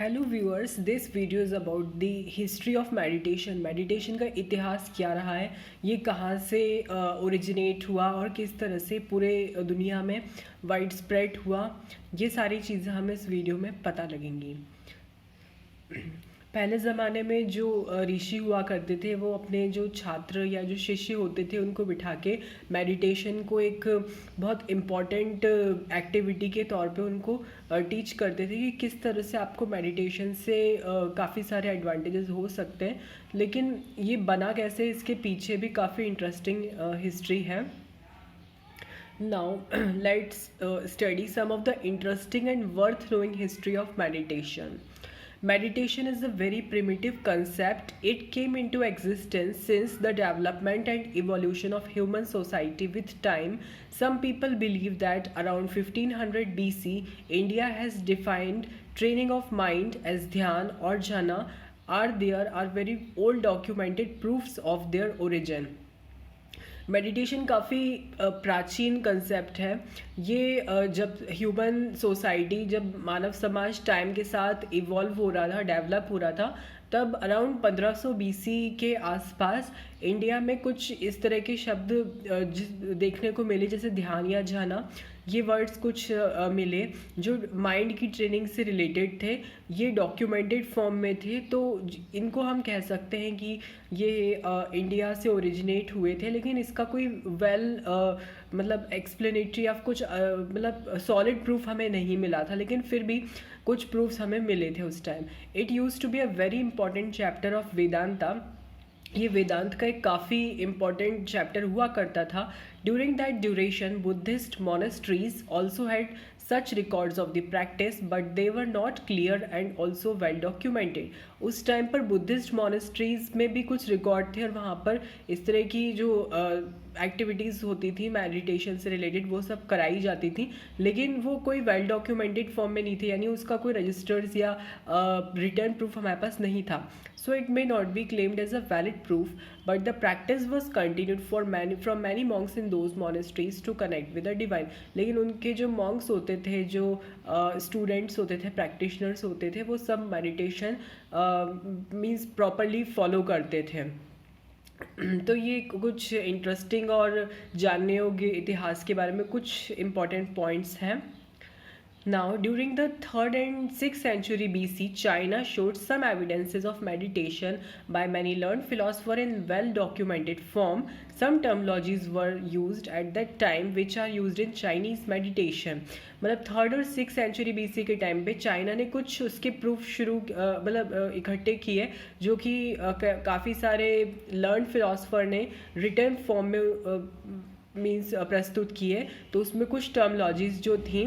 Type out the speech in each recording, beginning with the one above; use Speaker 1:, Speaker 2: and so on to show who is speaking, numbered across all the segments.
Speaker 1: Hello viewers, this video is about the history of meditation. Meditation का इतिहास क्या रहा है, ये कहाँ से ओरिजिनेट हुआ और किस तरह से पूरे दुनिया में वाइड स्प्रेड हुआ, ये सारी चीज़ें हमें इस वीडियो में पता लगेंगी। पहले ज़माने में जो ऋषि हुआ करते थे वो अपने जो छात्र या जो शिष्य होते थे उनको बिठा के मेडिटेशन को एक बहुत इम्पॉर्टेंट एक्टिविटी के तौर पे उनको टीच करते थे कि किस तरह से आपको मेडिटेशन से काफ़ी सारे एडवांटेजेस हो सकते हैं। लेकिन ये बना कैसे, इसके पीछे भी काफ़ी इंटरेस्टिंग हिस्ट्री है। Now, let's study some of the interesting and worth knowing history of meditation. Meditation is a very primitive concept. It came into existence since the development and evolution of human society with time. Some people believe that around 1500 BC, India has defined training of mind as dhyan or jhana. Are very old documented proofs of their origin. Meditation काफ़ी प्राचीन concept है। ये जब human society, जब मानव समाज time के साथ evolve हो रहा था, डेवलप हो रहा था, तब अराउंड 1500 BC के आसपास इंडिया में कुछ इस तरह के शब्द देखने को मिले, जैसे ध्यान या ध्याना। ये वर्ड्स कुछ मिले जो माइंड की ट्रेनिंग से रिलेटेड थे। ये डॉक्यूमेंटेड फॉर्म में थे, तो इनको हम कह सकते हैं कि ये इंडिया से ओरिजिनेट हुए थे। लेकिन इसका कोई मतलब एक्सप्लेनेटरी या कुछ मतलब सॉलिड प्रूफ हमें नहीं मिला था, लेकिन फिर भी कुछ प्रूफ्स हमें मिले थे उस time. It use to be a very important chapter of Vedanta. ये वेदांत का एक काफ़ी इम्पॉर्टेंट चैप्टर हुआ करता था। During that duration Buddhist monasteries also had such records of the practice, but they were not clear and also well documented. उस time पर Buddhist monasteries में भी कुछ रिकॉर्ड थे और वहाँ पर इस तरह की जो एक्टिविटीज़ होती थी मेडिटेशन से रिलेटेड वो सब कराई जाती थी, लेकिन वो कोई वेल डॉक्यूमेंटेड फॉर्म में नहीं थे, यानी उसका कोई रजिस्टर्स या रिटर्न प्रूफ हमारे पास नहीं था। So it may not be claimed as a valid proof, but the practice was continued from many monks in those monasteries to connect with the divine. लेकिन उनके जो मॉन्क्स होते थे, जो स्टूडेंट्स होते थे, प्रैक्टिशनर्स होते थे, वो सब मेडिटेशन मीन्स प्रॉपरली फॉलो करते थे। तो ये कुछ इंटरेस्टिंग और जानने योग्य इतिहास के बारे में कुछ इम्पॉर्टेंट पॉइंट्स हैं। Now, during the 3rd and 6th century BC, China showed some evidences of meditation by many learned philosophers in well-documented form. Some terminologies were used at that time which are used in Chinese meditation. मतलब 3rd और 6th century BC के time पे China ने कुछ उसके proof मतलब इकट्ठे किए, जो कि काफ़ी सारे लर्न फिलोसफर ने रिटर्न फॉर्म में मीन्स प्रस्तुत किए। तो उसमें कुछ टर्मिनोलॉजीज जो थी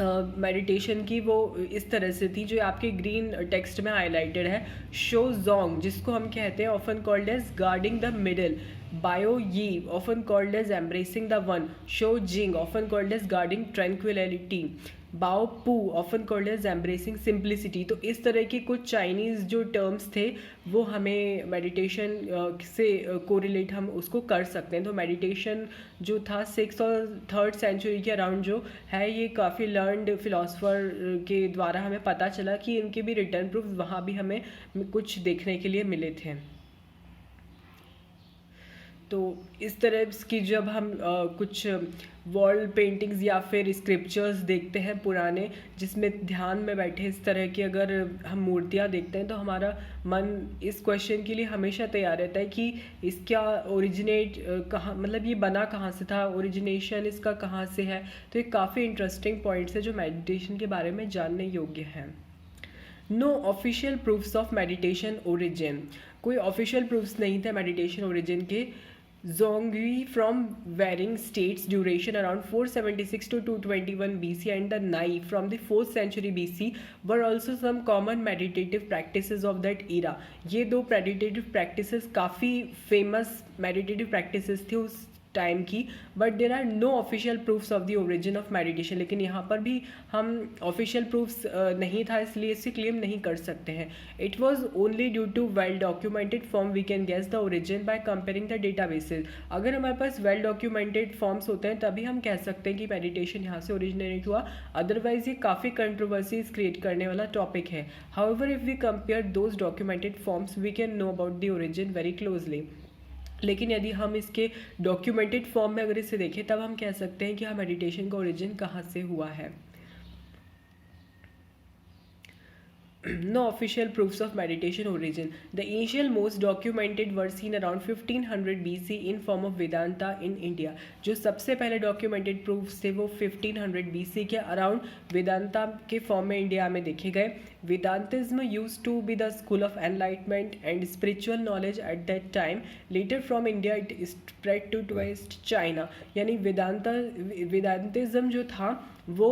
Speaker 1: मेडिटेशन की, वो इस तरह से थी जो आपके ग्रीन टेक्स्ट में हाईलाइटेड है। शो जोंग, जिसको हम कहते हैं often called as guarding the middle. Bao Yi, often called as embracing the one. Shou Jing, often called as guarding tranquility. Bao Pu, often called as embracing simplicity. तो इस तरह के कुछ चाइनीज़ जो टर्म्स थे वो हमें मेडिटेशन से कोरिलेट हम उसको कर सकते हैं। तो मेडिटेशन जो था 6th और 3rd सेंचुरी के अराउंड जो है, ये काफ़ी लर्नड फिलोसफर के द्वारा हमें पता चला कि इनके भी रिटर्न प्रूफ वहाँ भी हमें कुछ देखने के लिए मिले थे। तो इस तरह की जब हम कुछ वॉल पेंटिंग्स या फिर स्क्रिप्चर्स देखते हैं पुराने, जिसमें ध्यान में बैठे इस तरह की अगर हम मूर्तियाँ देखते हैं, तो हमारा मन इस क्वेश्चन के लिए हमेशा तैयार रहता है कि इसका ओरिजिनेट कहाँ, मतलब ये बना कहाँ से था, ओरिजिनेशन इसका कहाँ से है। तो ये काफ़ी इंटरेस्टिंग पॉइंट्स है जो मेडिटेशन के बारे में जानने योग्य हैं। No official proofs of meditation origin, कोई ऑफिशियल प्रूफ्स नहीं थे मेडिटेशन ओरिजिन के। Zhonghui from varying states duration around 476 to 221 BC and the Nai from the 4th century BC were also some common meditative practices of that era. ये दो meditative practices काफ़ी famous meditative practices थी उस time की, but there are no official proofs of the origin of meditation. लेकिन यहाँ पर भी हम ऑफिशियल प्रूफ्स नहीं था, इसलिए इसे क्लेम नहीं कर सकते हैं। It was only due to well documented form we can guess the origin by comparing the data basis. अगर हमारे पास वेल डॉक्यूमेंटेड फॉर्म्स होते हैं तभी हम कह सकते हैं कि मेडिटेशन यहाँ से ओरिजिनेट हुआ, अदरवाइज ये काफ़ी कंट्रोवर्सीज क्रिएट करने वाला टॉपिक है। However if we compare those documented forms we can know about the origin very closely. लेकिन यदि हम इसके डॉक्यूमेंटेड फॉर्म में अगर इसे देखें तब हम कह सकते हैं कि हाँ मेडिटेशन का ओरिजिन कहाँ से हुआ है। No official proofs of meditation origin. The initial most documented were seen around 1500 BC in form of Vedanta in India. जो सबसे पहले documented proofs थे वो 1500 BC के around वेदांता के फॉर्म में इंडिया में देखे गए। Vedantism used to be the school of enlightenment and spiritual knowledge at that time. Later from India it spread to West China. यानी वेदांतिज्म जो था वो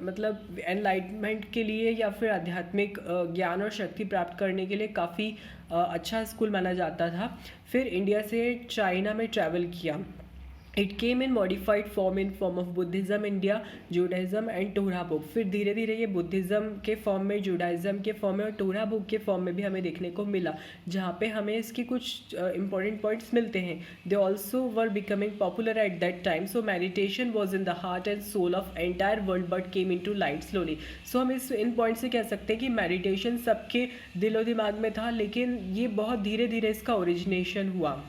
Speaker 1: मतलब एनलाइटमेंट के लिए या फिर आध्यात्मिक ज्ञान और शक्ति प्राप्त करने के लिए काफ़ी अच्छा स्कूल माना जाता था। फिर इंडिया से चाइना में ट्रैवल किया। It came in modified form in form of Buddhism India, Judaism and Torah book. फिर धीरे धीरे ये बुद्धिज़्म के फॉर्म में, जुडाइज़म के फॉर्म में और टोरा बुक के फॉर्म में भी हमें देखने को मिला, जहाँ पे हमें इसके कुछ इंपॉर्टेंट पॉइंट्स मिलते हैं। They also were becoming popular at that time. So meditation was in the heart and soul of entire world but came in to light slowly. So हम इन पॉइंट से कह सकते हैं कि मेडिटेशन सबके दिलो दिमाग में था, लेकिन ये बहुत धीरे धीरे इसका ओरिजिनेशन हुआ।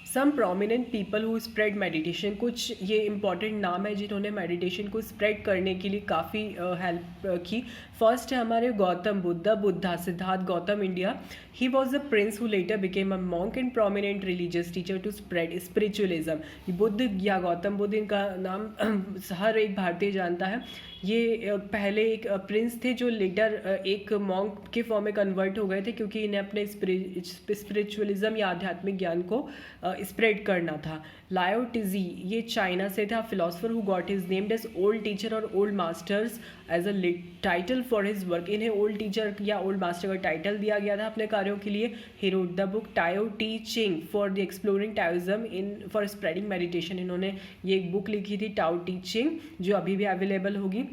Speaker 1: Some prominent people who spread meditation, कुछ ये इंपॉर्टेंट नाम है जिन्होंने मेडिटेशन को स्प्रेड करने के लिए काफ़ी हेल्प की। फर्स्ट है हमारे Gautam Buddha, Siddhartha Gautam India. He was a prince who later became a monk and prominent religious teacher to spread spiritualism. Buddha या गौतम बुद्ध, इनका नाम हर एक भारतीय जानता है। ये पहले एक प्रिंस थे जो लेटर एक मॉन्क के फॉर्म में कन्वर्ट हो गए थे, क्योंकि इन्हें अपने स्पिरिचुअलिज्म या आध्यात्मिक ज्ञान को स्प्रेड करना था। लाओ त्ज़ी, ये चाइना से था, philosopher who got his named as old teacher और old masters as a title for his work. इन्हें ओल्ड टीचर या ओल्ड मास्टर का टाइटल दिया गया था अपने कार्यों के लिए। He wrote the book Tao Te Ching for the exploring Taoism in for spreading meditation. इन्होंने ये एक बुक लिखी थी टाओ टी चिंग, जो अभी भी अवेलेबल होगी।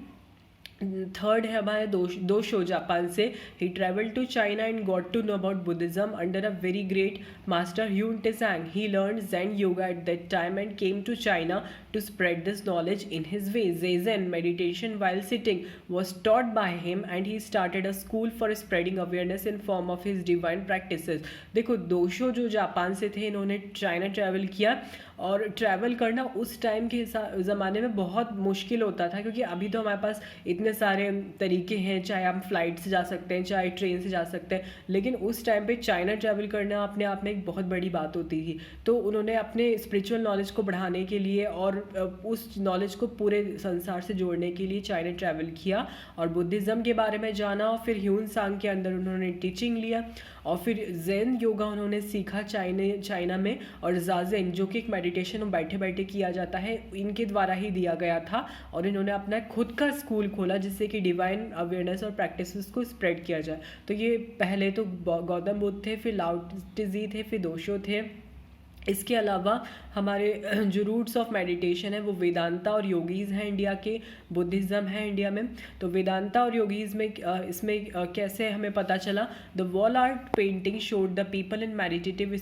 Speaker 1: थर्ड है हमारे दोशो, जापान से। He travel to China and got to know about Buddhism under a very great master Hiuen Tsang. He learn Zen yoga at that time and came to China to spread this knowledge in his way. Zazen meditation while sitting was taught by him and he started a school for spreading awareness in form of his divine practices. देखो दोशो जो Japan से थे, इन्होंने China travel किया, और travel करना उस time के ज़माने में बहुत मुश्किल होता था, क्योंकि अभी तो हमारे पास इतने सारे तरीके हैं, चाहे हम फ्लाइट से जा सकते हैं, चाहे ट्रेन से जा सकते हैं, लेकिन उस टाइम पे चाइना ट्रैवल करना अपने आप में एक बहुत बड़ी बात होती थी। तो उन्होंने अपने स्पिरिचुअल नॉलेज को बढ़ाने के लिए और उस नॉलेज को पूरे संसार से जोड़ने के लिए चाइना ट्रैवल किया और बुद्धिज़्म के बारे में जाना, और फिर ह्यून सांग के अंदर उन्होंने टीचिंग लिया, और फिर ज़ेन योगा उन्होंने सीखा चाइना में, और ज़ाज़ेन जो कि एक मेडिटेशन बैठे बैठे किया जाता है, इनके द्वारा ही दिया गया था। और इन्होंने अपना खुद का स्कूल खोला जिससे कि डिवाइन अवेयरनेस और प्रैक्टिसेस को स्प्रेड किया जाए। तो ये पहले तो गौतम बुद्ध थे, फिर लाओ त्ज़ी थे, फिर दोशो थे। इसके अलावा हमारे जो रूट्स ऑफ मेडिटेशन है वो वेदांता और योगीज़ हैं इंडिया के, बुद्धिज़्म है इंडिया में। तो वेदांता और योगीज़ में इसमें कैसे हमें पता चला? The wall art painting showed the people in meditative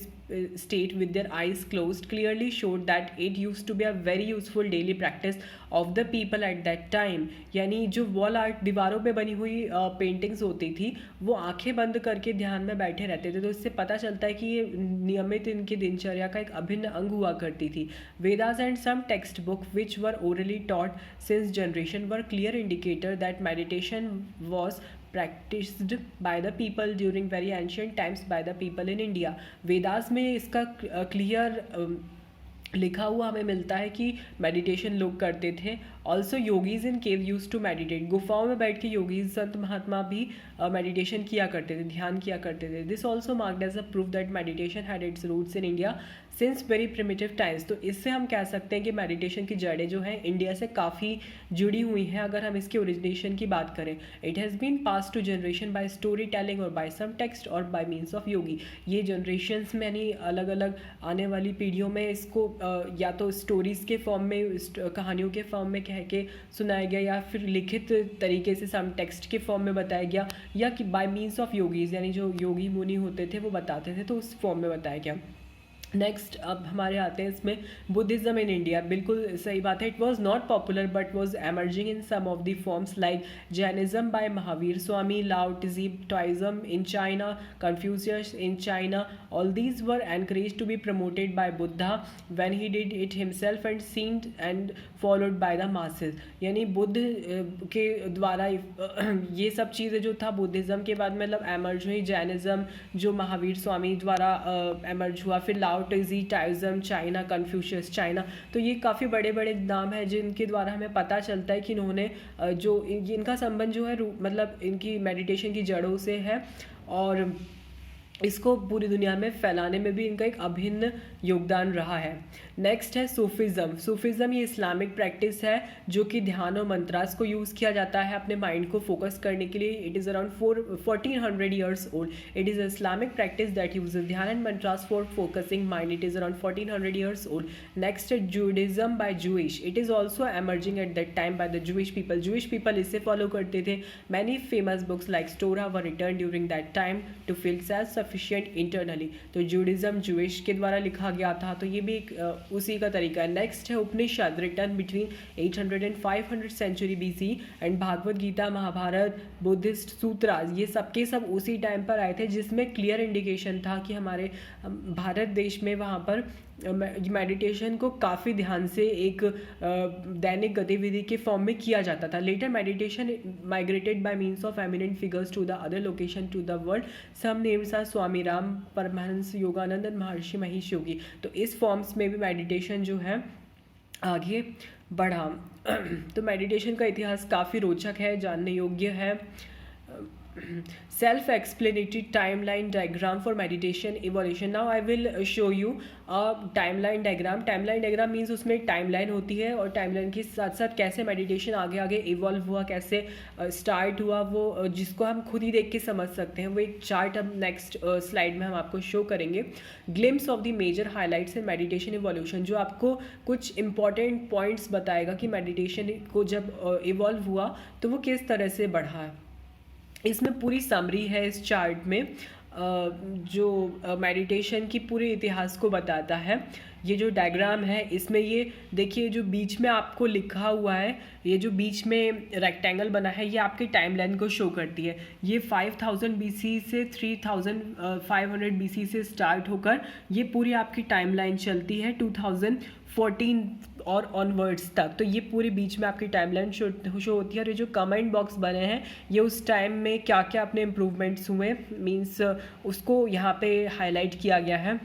Speaker 1: state with their eyes closed clearly showed that it used to be a very useful daily practice of the people at that time। यानी जो wall art दीवारों पे बनी हुई paintings होती थी वो आंखें बंद करके ध्यान में बैठे रहते थे, तो इससे पता चलता है कि ये नियमित इनकी दिनचर्या का एक अभिन्न अंग हुआ करती थी। Vedas and some text book which were orally taught since generation were clear indicator that meditation was practiced by the people during very ancient times by the people in India। Vedas में इसका क्लियर लिखा हुआ हमें मिलता है कि मेडिटेशन लोग करते थे। Also yogis in cave use to meditate, गुफाओं में बैठ के योगीज संत महात्मा भी मेडिटेशन किया करते थे, ध्यान किया करते थे। This also marked as a proof that meditation had its roots in India. Since very primitive times. तो इससे हम कह सकते हैं कि मेडिटेशन की जड़ें जो हैं इंडिया से काफ़ी जुड़ी हुई हैं। अगर हम इसके ओरिजिनेशन की बात करें, it has been pass to generation by story telling और बाय सम टेक्स्ट और बाय मीन्स ऑफ योगी। ये जनरेशन्स में यानी अलग अलग आने वाली पीढ़ियों में इसको या तो स्टोरीज़ के फॉर्म में, कहानियों के फॉर्म में कह के सुनाया गया, या फिर लिखित तरीके से सम टेक्स्ट के फॉर्म में बताया गया, या कि बाय मीन्स ऑफ योगीज़ यानी जो योगी मुनि होते थे वो बताते थे, तो उस फॉर्म में बताया गया। नेक्स्ट अब हमारे आते हैं इसमें बुद्धिज़्म इन इंडिया। बिल्कुल सही बात है, it was not popular but was emerging in some of the forms like Jainism by Mahavir Swami, Lao Tzu Taoism in China, Confucius in China, all these were encourage to be promoted by Buddha when he did it himself and seen and followed by the masses. यानी बुद्ध के द्वारा ये सब चीज़ें जो था Buddhism के बाद मतलब एमर्ज हुई, जैनिज्म जो महावीर स्वामी द्वारा एमर्ज हुआ, फिर लाओ ट्जी टाइज्म चाइना, कन्फ्यूशियस चाइना। तो ये काफ़ी बड़े बड़े नाम हैं जिनके द्वारा हमें पता चलता है कि इन्होंने जो इनका संबंध जो है मतलब इनकी मेडिटेशन की जड़ों से है, और इसको पूरी दुनिया में फैलाने में भी इनका एक अभिन्न योगदान रहा है। नेक्स्ट है सूफिज़्म। सूफिज़्म ये इस्लामिक प्रैक्टिस है जो कि ध्यान और मंत्रास को यूज़ किया जाता है अपने माइंड को फोकस करने के लिए। It is around 1400 years old. It is Islamic practice that uses ध्यान and mantras for focusing mind. It is around 1400 years old. Next है Judaism by Jewish. It is also emerging at that time by the Jewish people. Jewish people इसे follow करते थे। Many famous books like Torah were written during that time to feel self sufficient internally. तो Judaism Jewish के द्वारा लिखा गया था, तो ये भी एक उसी का तरीका है। नेक्स्ट है Upanishad written between 800 and 500 century BC and Bhagavad Gita, Mahabharata, Buddhist sutras, ये सबके सब उसी टाइम पर आए थे, जिसमें क्लियर इंडिकेशन था कि हमारे भारत देश में वहाँ पर मेडिटेशन को काफ़ी ध्यान से एक दैनिक गतिविधि के फॉर्म में किया जाता था। Later meditation migrated by means of eminent figures to the other location to the world. Some names are Swami Ram, Paramhansa Yogananda and Maharishi Mahesh योगी। तो इस फॉर्म्स में भी मेडिटेशन जो है आगे बढ़ा। तो मेडिटेशन का इतिहास काफ़ी रोचक है, जानने योग्य है। Self-explanatory timeline diagram for meditation evolution. Now I will show you a timeline diagram. Timeline diagram means उसमें timeline होती है, और timeline के साथ साथ कैसे meditation आगे आगे evolve हुआ, कैसे start हुआ, वो जिसको हम खुद ही देख के समझ सकते हैं। वो एक chart अब next slide में हम आपको show करेंगे। Glimpse of the major highlights in meditation evolution, जो आपको कुछ important points बताएगा कि meditation को जब evolve हुआ तो वो किस तरह से बढ़ा है। इसमें पूरी समरी है इस चार्ट में, जो मेडिटेशन की पूरे इतिहास को बताता है। ये जो डायग्राम है इसमें ये देखिए, जो बीच में आपको लिखा हुआ है, ये जो बीच में रेक्टेंगल बना है, ये आपकी टाइमलाइन को शो करती है। ये 5000 BC से 3500 BC से स्टार्ट होकर ये पूरी आपकी टाइमलाइन चलती है 2014 और ऑनवर्ड्स तक। तो ये पूरी बीच में आपकी टाइमलाइन शो होती है। और ये जो कमेंट बॉक्स बने हैं, ये उस टाइम में क्या क्या अपने इम्प्रूवमेंट्स हुए मीन्स उसको यहाँ पे हाईलाइट किया गया है।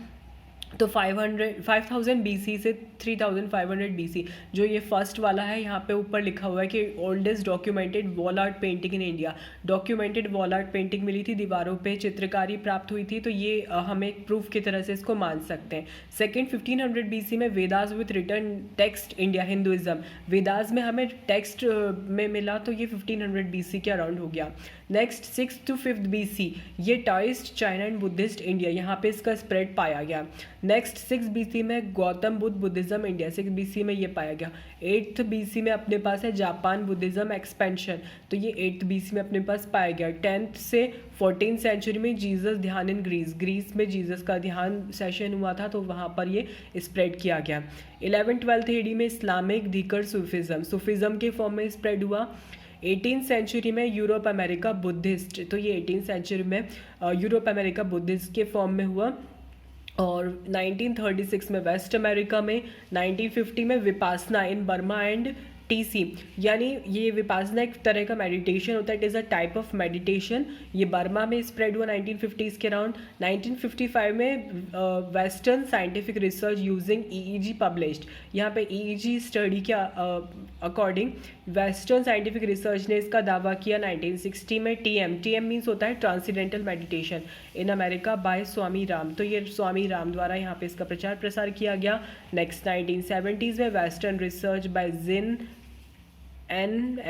Speaker 1: तो 5000 BC से 3500 BC जो ये फर्स्ट वाला है, यहाँ पे ऊपर लिखा हुआ है कि oldest documented wall art painting in India. Documented wall art painting मिली थी, दीवारों पे चित्रकारी प्राप्त हुई थी, तो ये हम एक प्रूफ की तरह से इसको मान सकते हैं। सेकेंड 1500 BC में Vedas with return text India Hinduism. Vedas में हमें टेक्स्ट में मिला, तो ये 1500 BC के अराउंड हो गया। Next 6th to 5th BC ये टाइस्ट चाइना एंड बुद्धिस्ट इंडिया, यहाँ पे इसका स्प्रेड पाया गया। नेक्स्ट 6th BC में Gautam Buddha Buddhism India, 6th BC में ये पाया गया। 8th BC में अपने पास है जापान बुद्धिज्म एक्सपेंशन, तो ये 8th BC में अपने पास पाया गया। 10th से 14th सेंचुरी में जीसस ध्यान इन ग्रीस में जीसस का ध्यान सेशन हुआ था, तो वहाँ पर ये स्प्रेड किया गया। 11th-12th AD में इस्लामिक धीकर सूफिज्म के फॉर्म में स्प्रेड हुआ। 18th सेंचुरी में यूरोप अमेरिका बुद्धिस्ट, तो ये 18th सेंचुरी में यूरोप अमेरिका बुद्धिस्ट के फॉर्म में हुआ। और 1936 में वेस्ट अमेरिका में, 1950 में विपासना इन बर्मा एंड TC, यानी ये विपासना एक तरह का मेडिटेशन होता है. It is a type of meditation. ये बर्मा में स्प्रेड हुआ 1950s के अराउंड. 1955 में western scientific research using EEG published. यहाँ पे EEG स्टडी के अकॉर्डिंग वेस्टर्न साइंटिफिक रिसर्च ने इसका दावा किया 1960 में. TM मीन्स होता है transcendental meditation in America by Swami Ram. तो ये स्वामी राम द्वारा यहाँ पे इसका प्रचार प्रसार किया गया. नेक्स्ट 1970s में western research by Zinn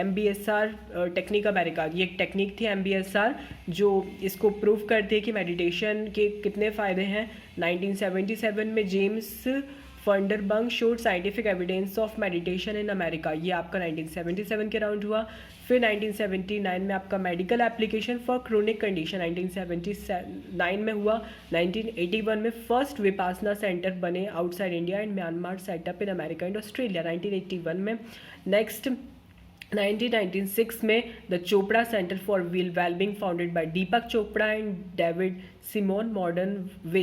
Speaker 1: MBSR technique America. ये एक टेक्निक थी MBSR जो इसको प्रूव करती है कि मेडिटेशन के कितने फ़ायदे हैं. 1977 में James Funderburk showed scientific evidence of meditation in America. ये आपका 1977 के राउंड हुआ. फिर 1979 में आपका medical application for chronic condition 1979 में हुआ. 1981 में फर्स्ट विपासना सेंटर बने outside India and Myanmar setup in America and Australia 1981 में. नेक्स्ट 1996 में the Chopra centre for wellbeing founded by Deepak Chopra and David Simon modern way.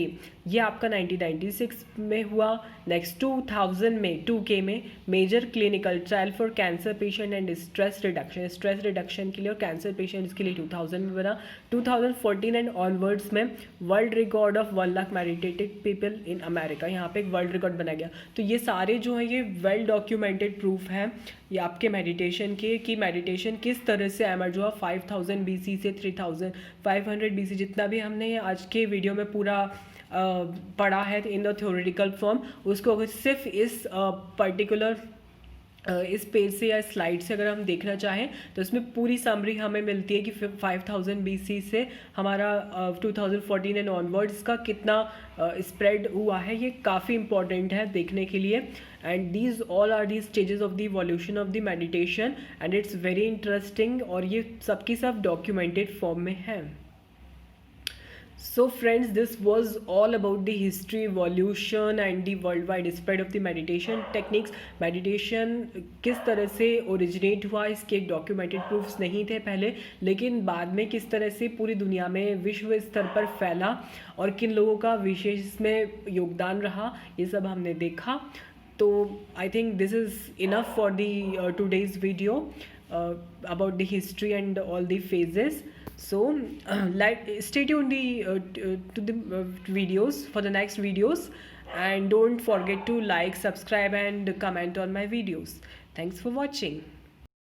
Speaker 1: ये आपका 1996 में हुआ. नेक्स्ट 2000 में 2K में major clinical trial for cancer patient and stress reduction के लिए और कैंसर पेशेंट्स के लिए 2000 में बना. 2014 एंड ऑनवर्ड्स में world record of 1 lakh meditated people in America. यहाँ पे एक वर्ल्ड रिकॉर्ड बनाया गया. तो ये सारे जो है ये वेल डॉक्यूमेंटेड प्रूफ हैं ये आपके मेडिटेशन के कि मेडिटेशन किस तरह से एमर्ज हुआ 5000 BC से 3500 BC. जितना भी हमने आज के वीडियो में पूरा पढ़ा है इन द थ्योरेटिकल फॉर्म, उसको अगर सिर्फ इस पर्टिकुलर इस पेज से या स्लाइड से अगर हम देखना चाहें तो इसमें पूरी समरी हमें मिलती है कि 5000 BC से हमारा 2014 एंड ऑनवर्ड्स का कितना स्प्रेड हुआ है. ये काफ़ी इंपॉर्टेंट है देखने के लिए. And these all are the stages of the evolution of the meditation and it's very interesting और ये सबकी सब डॉक्यूमेंटेड फॉर्म में है. So friends, this was all about the history, evolution and the worldwide spread of the meditation techniques. Meditation किस तरह से originate हुआ इसके डॉक्यूमेंटेड प्रूफ्स नहीं थे पहले, लेकिन बाद में किस तरह से पूरी दुनिया में विश्व स्तर पर फैला और किन लोगों का विशेष इसमें योगदान रहा, ये सब हमने देखा. तो I think this is enough for the today's video about the history and all the phases. So stay tuned to the videos for the next videos and don't forget to like, subscribe and comment on my videos. Thanks for watching.